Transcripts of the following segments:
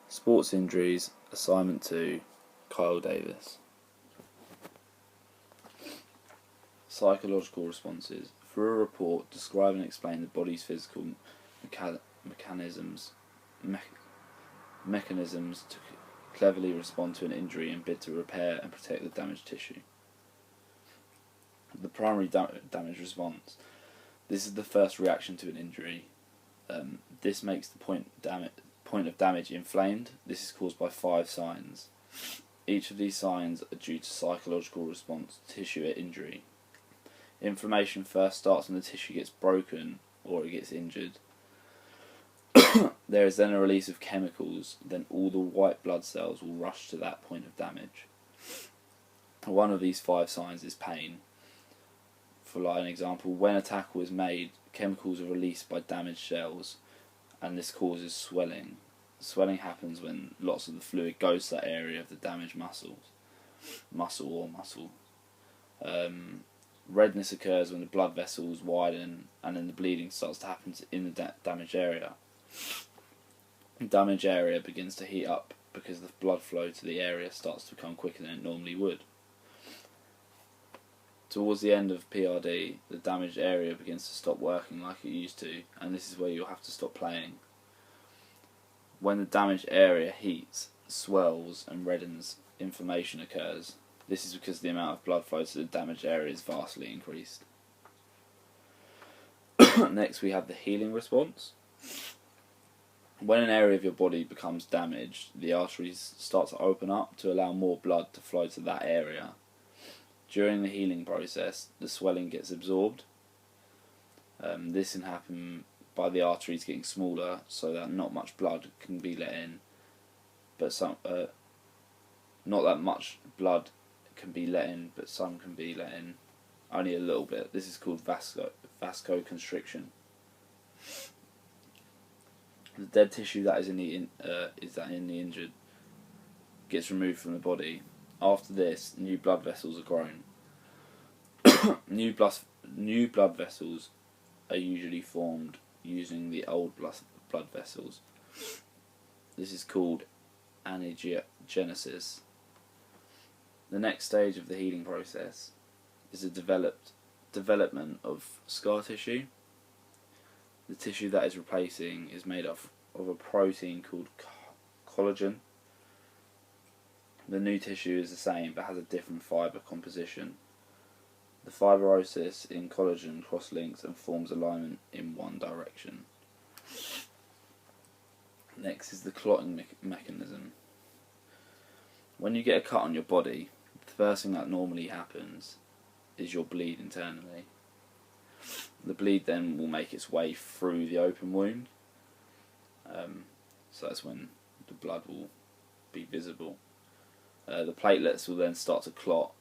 Sports injuries, assignment 2, Kyle Davis. Psychological responses. Through a report, describe and explain the body's physical mechanisms to cleverly respond to an injury and bid to repair and protect the damaged tissue. The primary damage response. This is the first reaction to an injury. This makes the point of damage inflamed. This is caused by 5 signs. Each of these signs are due to psychological response to tissue injury. Inflammation first starts when the tissue gets broken or it gets injured. There is then a release of chemicals, then all the white blood cells will rush to that point of damage. One of these 5 signs is pain. For an example, when a tackle is made, chemicals are released by damaged cells, and this causes swelling. Swelling happens when lots of the fluid goes to that area of the damaged muscle. Redness occurs when the blood vessels widen and then the bleeding starts to happen in the damaged area. The damaged area begins to heat up because the blood flow to the area starts to become quicker than it normally would. Towards the end of PRD, the damaged area begins to stop working like it used to, and this is where you'll have to stop playing. When the damaged area heats, swells and reddens, inflammation occurs. This is because the amount of blood flow to the damaged area is vastly increased. Next we have the healing response. When an area of your body becomes damaged, the arteries start to open up to allow more blood to flow to that area. During the healing process, the swelling gets absorbed. This can happen by the arteries getting smaller so that not much blood can be let in, but not that much blood can be let in, but some can be let in, only a little bit. This is called vasoconstriction. The dead tissue that is in the injured gets removed from the body. After this, new blood vessels are grown. New blood vessels are usually formed using the old blood vessels. This is called angiogenesis. The next stage of the healing process is the development of scar tissue. The tissue that is replacing is made up of a protein called collagen. The new tissue is the same but has a different fibre composition. The fibrosis in collagen cross-links and forms alignment in one direction. Next is the clotting mechanism. When you get a cut on your body, the first thing that normally happens is you'll bleed internally. The bleed then will make its way through the open wound, so that's when the blood will be visible. The platelets will then start to clot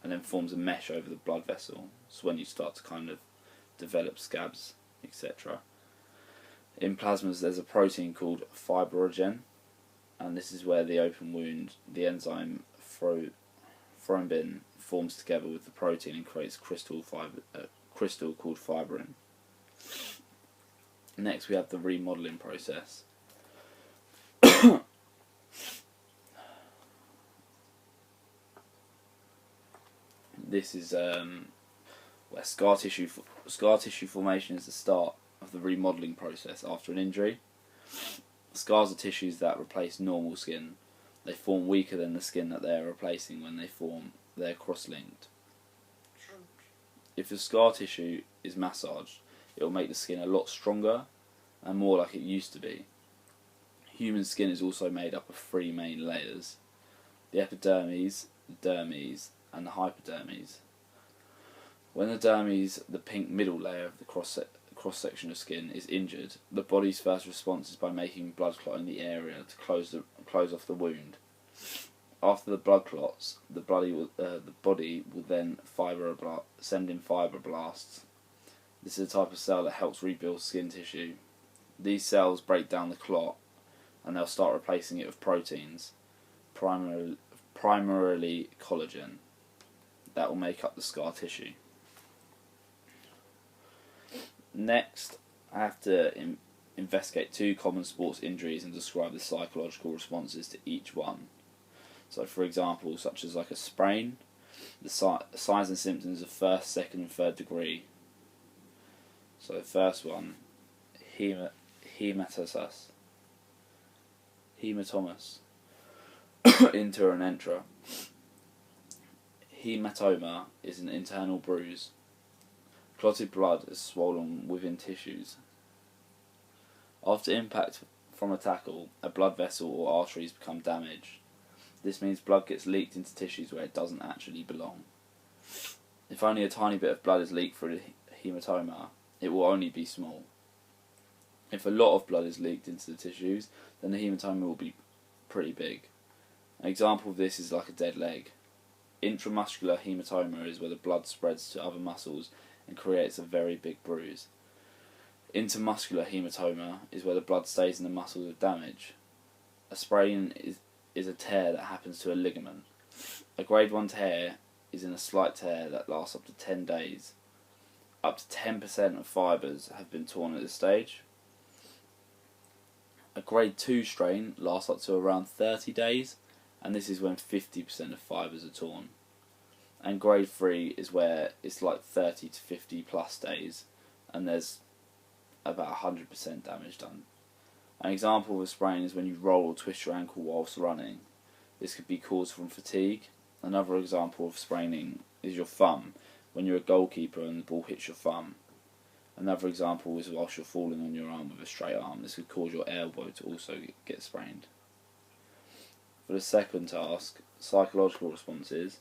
and then forms a mesh over the blood vessel. So when you start to kind of develop scabs, etc. In plasmas there's a protein called fibrogen, and this is where the open wound, the enzyme thrombin forms together with the protein and creates crystal called fibrin. Next we have the remodelling process. This is where scar tissue formation is the start of the remodelling process after an injury. Scars are tissues that replace normal skin. They form weaker than the skin that they are replacing when they're cross-linked. If the scar tissue is massaged, it will make the skin a lot stronger and more like it used to be. Human skin is also made up of 3 main layers: the epidermis, the dermis, and the hypodermis. When the dermis, the pink middle layer of the cross-section of skin, is injured, the body's first response is by making blood clot in the area to close off the wound. After the blood clots, the body will then send in fibroblasts. This is a type of cell that helps rebuild skin tissue. These cells break down the clot and they'll start replacing it with proteins, primarily collagen, that will make up the scar tissue. Next, I have to investigate 2 common sports injuries and describe the psychological responses to each one. So, for example, such as like a sprain, the signs and symptoms of first, second, and third degree. So, the first one, hematomas, inter and intra. Hematoma is an internal bruise. Clotted blood is swollen within tissues. After impact from a tackle, a blood vessel or arteries become damaged. This means blood gets leaked into tissues where it doesn't actually belong. If only a tiny bit of blood is leaked through the hematoma, it will only be small. If a lot of blood is leaked into the tissues, then the hematoma will be pretty big. An example of this is like a dead leg. Intramuscular hematoma is where the blood spreads to other muscles and creates a very big bruise. Intermuscular hematoma is where the blood stays in the muscles with damage. A sprain is a tear that happens to a ligament. A grade 1 tear is in a slight tear that lasts up to 10 days. Up to 10% of fibres have been torn at this stage. A grade 2 strain lasts up to around 30 days, and this is when 50% of fibres are torn. And grade 3 is where it's like 30 to 50 plus days, and there's about 100% damage done. An example of a sprain is when you roll or twist your ankle whilst running. This could be caused from fatigue. Another example of spraining is your thumb, when you're a goalkeeper and the ball hits your thumb. Another example is whilst you're falling on your arm with a straight arm. This could cause your elbow to also get sprained. For the second task, psychological responses,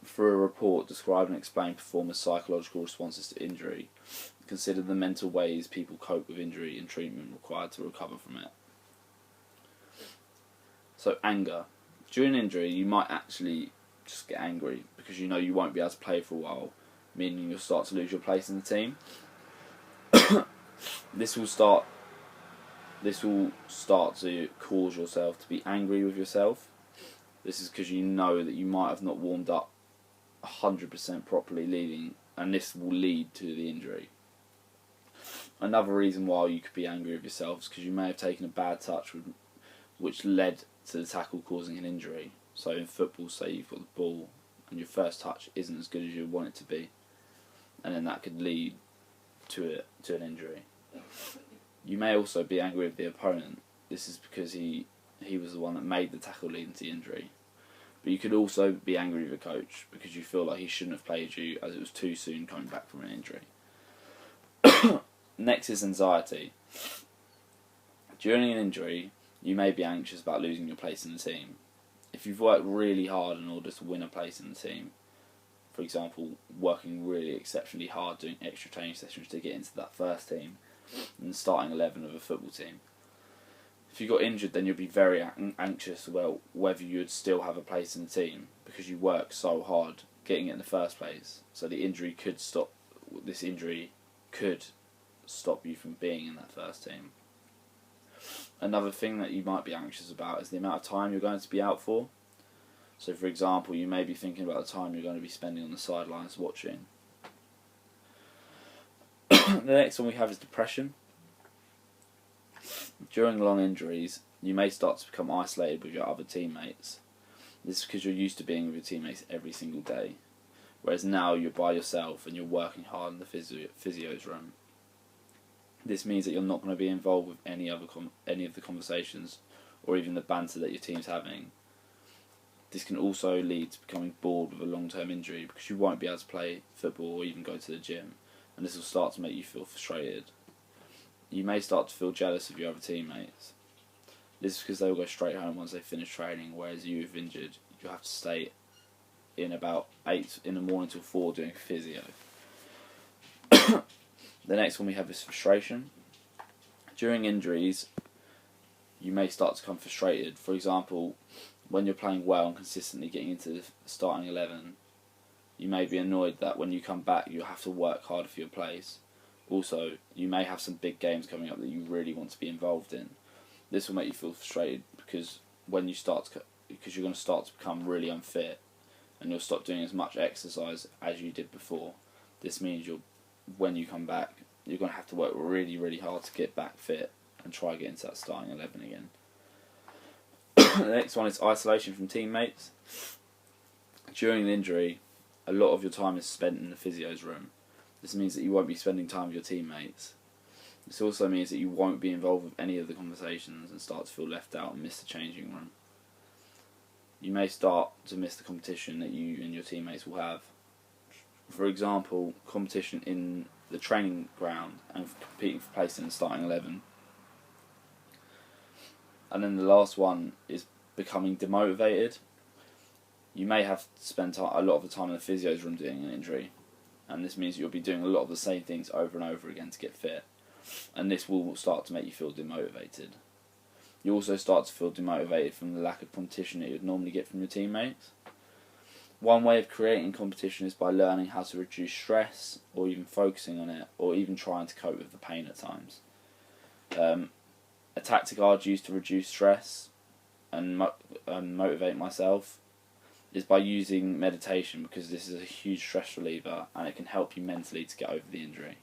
for a report, describe and explain performers' psychological responses to injury. Consider the mental ways people cope with injury and treatment required to recover from it. So, anger. During injury, you might actually just get angry because you know you won't be able to play for a while, meaning you'll start to lose your place in the team. This will start to cause yourself to be angry with yourself. This is because you know that you might have not warmed up 100% properly leading, and this will lead to the injury. Another reason why you could be angry with yourself is because you may have taken a bad touch which led to the tackle causing an injury. So in football, say you've got the ball and your first touch isn't as good as you want it to be, and then that could lead to an injury. You may also be angry with the opponent. This is because he was the one that made the tackle leading to the injury. But you could also be angry with the coach because you feel like he shouldn't have played you as it was too soon coming back from an injury. Next is anxiety. During an injury, you may be anxious about losing your place in the team. If you've worked really hard in order to win a place in the team, for example, working really exceptionally hard, doing extra training sessions to get into that first team, and the starting 11 of a football team, if you got injured, then you'd be very anxious about whether you would still have a place in the team because you worked so hard getting it in the first place. So the injury could stop. This injury could stop you from being in that first team. Another thing that you might be anxious about is the amount of time you're going to be out for. So, for example, you may be thinking about the time you're going to be spending on the sidelines watching. The next one we have is depression. During long injuries, you may start to become isolated with your other teammates. This is because you're used to being with your teammates every single day, whereas now you're by yourself and you're working hard in the physio's room. This means that you're not going to be involved with any of the conversations or even the banter that your team's having. This can also lead to becoming bored with a long-term injury because you won't be able to play football or even go to the gym, and this will start to make you feel frustrated. You may start to feel jealous of your other teammates. This is because they will go straight home once they finish training, whereas you, if injured, you have to stay in about 8 in the morning till 4 doing physio. The next one we have is frustration. During injuries, you may start to become frustrated. For example, when you're playing well and consistently getting into the starting 11, you may be annoyed that when you come back you have to work harder for your place. Also, you may have some big games coming up that you really want to be involved in. This will make you feel frustrated because you're going to start to become really unfit and you'll stop doing as much exercise as you did before. This means when you come back, you're going to have to work really, really hard to get back fit and try get into that starting 11 again. The next one is isolation from teammates. During an injury, a lot of your time is spent in the physio's room. This means that you won't be spending time with your teammates. This also means that you won't be involved with any of the conversations and start to feel left out and miss the changing room. You may start to miss the competition that you and your teammates will have. For example, competition in the training ground and competing for place in the starting 11. And then the last one is becoming demotivated. You may have to spend a lot of the time in the physio's room doing an injury, and this means you'll be doing a lot of the same things over and over again to get fit, and this will start to make you feel demotivated. You also start to feel demotivated from the lack of competition that you'd normally get from your teammates. One way of creating competition is by learning how to reduce stress, or even focusing on it, or even trying to cope with the pain at times. A tactic I'd use to reduce stress and motivate myself is by using meditation, because this is a huge stress reliever and it can help you mentally to get over the injury.